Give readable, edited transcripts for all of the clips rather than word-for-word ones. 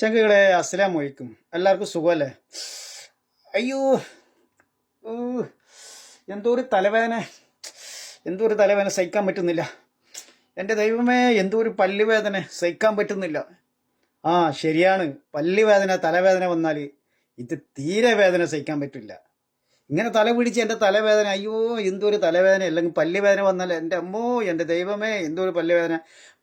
ചങ്കുകളെ അസ്സലാമു അലൈക്കും. എല്ലാവർക്കും സുഖമല്ലേ? അയ്യോ, ഊ, എന്തോ ഒരു തലവേദന, സഹിക്കാൻ പറ്റുന്നില്ല. എൻ്റെ ദൈവമേ, എന്തോ ഒരു പല്ലുവേദന സഹിക്കാൻ പറ്റുന്നില്ല. ആ ശരിയാണ്, പല്ലുവേദന തലവേദന വന്നാൽ ഇത് തീരെ വേദന സഹിക്കാൻ പറ്റില്ല. ഇങ്ങനെ തല പിടിച്ച് എൻ്റെ തലവേദന, അയ്യോ എന്തൊരു തലവേദന, അല്ലെങ്കിൽ പല്ലുവേദന വന്നാൽ എൻ്റെ അമ്മോ എൻ്റെ ദൈവമേ എന്തൊരു പല്ലുവേദന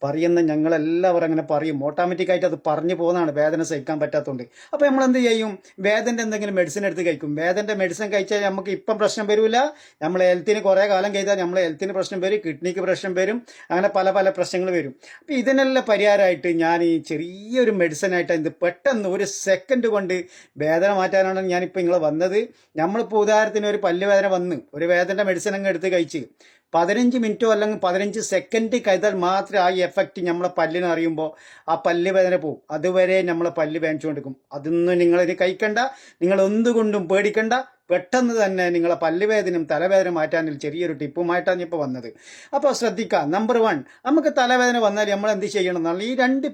പറയുന്ന ഞങ്ങളെല്ലാവരും അങ്ങനെ പറയും. ഓട്ടോമാറ്റിക്കായിട്ട് അത് പറഞ്ഞു പോകുന്നതാണ്, വേദന സഹിക്കാൻ പറ്റാത്തതുകൊണ്ട്. അപ്പോൾ നമ്മൾ എന്ത് ചെയ്യും? വേദൻ്റെ എന്തെങ്കിലും മെഡിസിൻ എടുത്ത് കഴിക്കും. വേദൻ്റെ മെഡിസിൻ കഴിച്ചാൽ നമുക്ക് ഇപ്പം പ്രശ്നം വരില്ല. നമ്മൾ ഹെൽത്തിന് കുറേ കാലം കഴിച്ചാൽ നമ്മളെ ഹെൽത്തിന് പ്രശ്നം വരും, കിഡ്നിക്ക് പ്രശ്നം വരും, അങ്ങനെ പല പല പ്രശ്നങ്ങൾ വരും. അപ്പോൾ ഇതിനെല്ലാം പരിഹാരമായിട്ട് ഞാൻ ഈ ചെറിയൊരു മെഡിസിനായിട്ട് ഇത് പെട്ടെന്ന് ഒരു സെക്കൻഡ് കൊണ്ട് വേദന മാറ്റാനാണ് ഞാനിപ്പോൾ നിങ്ങൾ വന്നത്. നമ്മളിപ്പോൾ ഉദാഹരണത്തിന് ഒരു പല്ലുവേദന വന്ന് ഒരു വേദന മെഡിസിൻ അങ്ങ് എടുത്ത് കഴിച്ച് 15 മിനിറ്റോ അല്ലെങ്കിൽ 15 സെക്കൻഡ് കഴിച്ചാൽ മാത്രമേ ആ എഫക്റ്റ് നമ്മളെ പല്ലിന് അറിയുമ്പോൾ ആ പല്ല് വേദന പോകും. അതുവരെ നമ്മളെ പല്ല് വേദനിച്ചുകൊണ്ടിരിക്കും. അതൊന്നും നിങ്ങളിത് കഴിക്കണ്ട, നിങ്ങൾ എന്തുകൊണ്ടും പേടിക്കണ്ട. പെട്ടെന്ന് തന്നെ നിങ്ങളെ പല്ലുവേദനയും തലവേദന മാറ്റാനിൽ ചെറിയൊരു ടിപ്പുമായിട്ടാണ് ഇപ്പോൾ വന്നത്. അപ്പോൾ ശ്രദ്ധിക്കുക. നമ്പർ 1, നമുക്ക് തലവേദന വന്നാൽ നമ്മൾ എന്ത് ചെയ്യണം എന്നാൽ ഈ രണ്ട്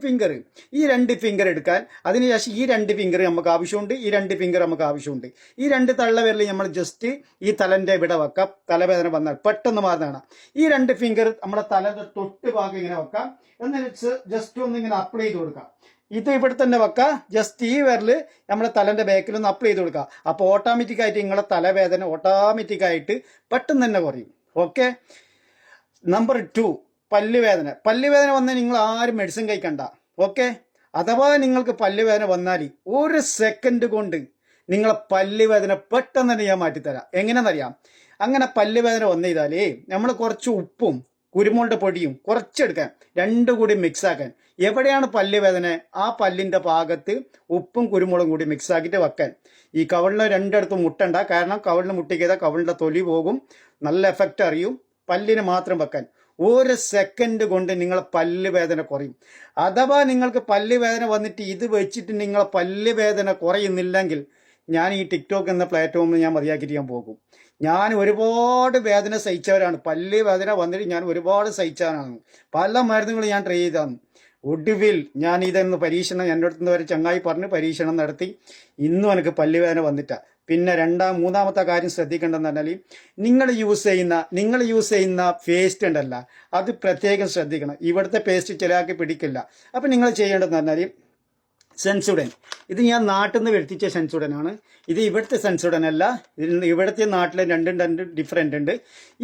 ഫിംഗർ എടുക്കാൻ. അതിനുശേഷം ഈ 2 ഫിംഗർ നമുക്ക് ആവശ്യമുണ്ട്, ഈ 2 ഫിംഗർ നമുക്ക് ആവശ്യമുണ്ട്. ഈ 2 തള്ളവിരൽ നമ്മൾ ജസ്റ്റ് ഈ തലൻ്റെ ഇവിടെ വെക്കാം. തലവേദന വന്നാൽ പെട്ടെന്ന് മാറുന്നതാണ്. ഈ 2 ഫിംഗർ നമ്മുടെ തലയുടെ തൊട്ട് ഭാഗം ഇങ്ങനെ വെക്കാം. എന്നിട്ട് ജസ്റ്റ് ഒന്ന് ഇങ്ങനെ അപ്ലൈ ചെയ്ത് കൊടുക്കാം. ഇത് ഇവിടെ തന്നെ വെക്കുക. ജസ്റ്റ് ഈ വിരൽ നമ്മുടെ തലൻ്റെ ബാക്കിലൊന്ന് അപ്ലൈ ചെയ്ത് കൊടുക്കുക. അപ്പോൾ ഓട്ടോമാറ്റിക്കായിട്ട് നിങ്ങളെ തലവേദന ഓട്ടോമാറ്റിക്കായിട്ട് പെട്ടെന്ന് തന്നെ കുറയും. ഓക്കെ. നമ്പർ 2, പല്ലുവേദന വന്നാൽ നിങ്ങൾ ആരും മെഡിസിൻ കഴിക്കണ്ട. ഓക്കെ. അഥവാ നിങ്ങൾക്ക് പല്ലുവേദന വന്നാൽ ഒരു സെക്കൻഡ് കൊണ്ട് നിങ്ങളെ പല്ലുവേദന പെട്ടെന്ന് തന്നെ ഞാൻ മാറ്റിത്തരാം. എങ്ങനെയെന്നറിയാം? അങ്ങനെ പല്ലുവേദന വന്നു ചെയ്താൽ നമ്മൾ കുറച്ച് ഉപ്പും കുരുമുളക് പൊടിയും കുറച്ചെടുക്കാൻ, രണ്ടും കൂടി മിക്സ് ആക്കാൻ. എവിടെയാണ് പല്ലുവേദന ആ പല്ലിൻ്റെ ഭാഗത്ത് ഉപ്പും കുരുമുളകും കൂടി മിക്സ് ആക്കിയിട്ട് വെക്കാൻ. ഈ കവിളിന് രണ്ടിടത്തും മുട്ടണ്ട, കാരണം കവിളിന് മുട്ടിക്കതാൽ കവിളിൻ്റെ തൊലി പോകും, നല്ല എഫക്റ്റ് അറിയും. പല്ലിന് മാത്രം വെക്കാൻ. ഒരു സെക്കൻഡ് കൊണ്ട് നിങ്ങളെ പല്ലുവേദന കുറയും. അഥവാ നിങ്ങൾക്ക് പല്ലുവേദന വന്നിട്ട് ഇത് വെച്ചിട്ട് നിങ്ങളെ പല്ലുവേദന കുറയുന്നില്ലെങ്കിൽ ഞാൻ ഈ ടിക്ടോക്ക് എന്ന പ്ലാറ്റ്ഫോമിൽ ഞാൻ മതിയാക്കിയിട്ട് ഞാൻ പോകും. ഞാൻ ഒരുപാട് വേദന സഹിച്ചവരാണ്. പല്ല് വേദന വന്നിട്ട് ഞാൻ ഒരുപാട് സഹിച്ചവനാണ്. പല മരുന്നുകൾ ഞാൻ ട്രൈ ചെയ്താണ്. ഒടുവിൽ ഞാൻ ഇതെന്ന് പരീക്ഷണം എൻ്റെ അടുത്ത് വരെ ചങ്ങായി പറഞ്ഞ് പരീക്ഷണം നടത്തി. ഇന്നും എനിക്ക് പല്ലുവേദന വന്നിട്ടാണ്. പിന്നെ മൂന്നാമത്തെ കാര്യം ശ്രദ്ധിക്കേണ്ടതെന്ന് പറഞ്ഞാൽ നിങ്ങൾ യൂസ് ചെയ്യുന്ന പേസ്റ്റ് ഉണ്ടല്ല, അത് പ്രത്യേകം ശ്രദ്ധിക്കണം. ഇവിടുത്തെ പേസ്റ്റ് ചിലയാൾക്ക് പിടിക്കില്ല. അപ്പം നിങ്ങൾ ചെയ്യേണ്ടതെന്ന് പറഞ്ഞാൽ സെൻസുഡൻ, ഇത് ഞാൻ നാട്ടിൽ നിന്ന് വരുത്തിച്ച സെൻസുഡനാണ്. ഇത് ഇവിടുത്തെ സെൻസുഡൻ അല്ല. ഇവിടുത്തെ നാട്ടിലെ രണ്ടും ഡിഫറെൻ്റ് ഉണ്ട്.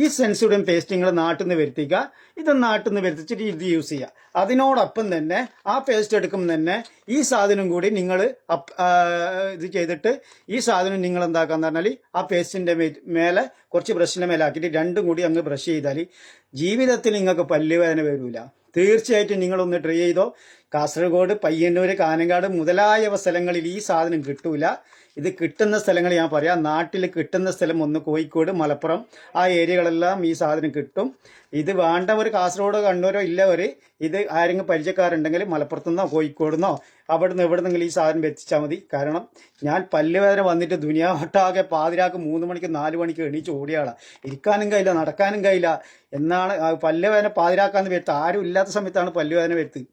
ഈ സെൻസുഡൻ പേസ്റ്റ് നിങ്ങൾ നാട്ടിൽ നിന്ന് വരുത്തിക്കുക. ഇത് നാട്ടിൽ നിന്ന് വരുത്തിച്ചിട്ട് ഇത് യൂസ് ചെയ്യുക. അതിനോടൊപ്പം തന്നെ ആ പേസ്റ്റ് എടുക്കുമ്പോൾ തന്നെ ഈ സാധനം കൂടി നിങ്ങൾ ഇത് ചെയ്തിട്ട് ഈ സാധനം നിങ്ങൾ എന്താക്കാന്ന് പറഞ്ഞാൽ ആ പേസ്റ്റിൻ്റെ മേലെ കുറച്ച് ബ്രഷിൻ്റെ മേലെ ആക്കിയിട്ട് രണ്ടും കൂടി അങ്ങ് ബ്രഷ് ചെയ്താൽ ജീവിതത്തിൽ നിങ്ങൾക്ക് പല്ലുവേദന വരില്ല. തീർച്ചയായിട്ടും നിങ്ങളൊന്ന് ട്രൈ ചെയ്തോ. കാസർഗോഡ്, പയ്യന്നൂർ, കാനങ്ങാട് മുതലായ സ്ഥലങ്ങളിൽ ഈ സാധനം കിട്ടൂല. ഇത് കിട്ടുന്ന സ്ഥലങ്ങൾ ഞാൻ പറയാം. നാട്ടിൽ കിട്ടുന്ന സ്ഥലം ഒന്ന് കോഴിക്കോട്, മലപ്പുറം, ആ ഏരിയകളെല്ലാം ഈ സാധനം കിട്ടും. ഇത് വേണ്ടവർ കാസർഗോഡോ കണ്ണൂരോ ഇല്ലവർ ഇത് ആരെങ്കിലും പരിചയക്കാരുണ്ടെങ്കിൽ മലപ്പുറത്തുനിന്നോ കോഴിക്കോടുന്നോ അവിടുന്ന് എവിടുന്നെങ്കിലും ഈ സാധനം എത്തിച്ചാൽ മതി. കാരണം ഞാൻ പല്ലുവേദന വന്നിട്ട് ദുനിയാവട്ടാകെ പാതിരാക്ക് 3 മണിക്ക് 4 മണിക്ക് എണീച്ച് ഓടിയാളാണ്. ഇരിക്കാനും കഴിയില്ല, നടക്കാനും കഴിയില്ല. എന്നാണ് പല്ലുവേദന പാതിരാക്കാന്ന് വരുത്തുക. ആരും ഇല്ലാത്ത സമയത്താണ് പല്ലുവേദന വരുത്തുക.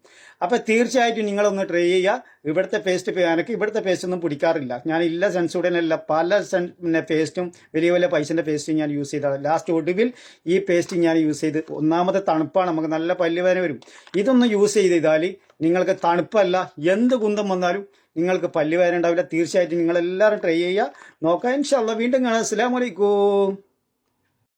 അപ്പോൾ തീർച്ചയായിട്ടും നിങ്ങളൊന്ന് ട്രൈ ചെയ്യുക. ഇവിടുത്തെ പേസ്റ്റ് എനിക്ക് ഇവിടുത്തെ പേസ്റ്റൊന്നും പിടിക്കാറില്ല. ഞാൻ ഇല്ല സെൻസുഡനല്ല, പല പേസ്റ്റും വലിയ വലിയ പൈസൻ്റെ പേസ്റ്റും ഞാൻ യൂസ് ചെയ്തതാണ്. ലാസ്റ്റ് ഒടുവിൽ ഈ പേസ്റ്റ് ഞാൻ യൂസ് ചെയ്ത്. ഒന്നാമത്തെ തണുപ്പാണ്, നമുക്ക് നല്ല പല്ലുവേദന വരും. ഇതൊന്ന് യൂസ് ചെയ്താൽ നിങ്ങൾക്ക് തണുപ്പല്ല എന്ത് കുന്തം വന്നാലും നിങ്ങൾക്ക് പല്ലുവേദന ഉണ്ടാവില്ല. തീർച്ചയായിട്ടും നിങ്ങളെല്ലാവരും ട്രൈ ചെയ്യുക, നോക്കാം. ഇൻഷാ അല്ലാഹ് വീണ്ടും കാണാം. അസ്സലാമു അലൈക്കും.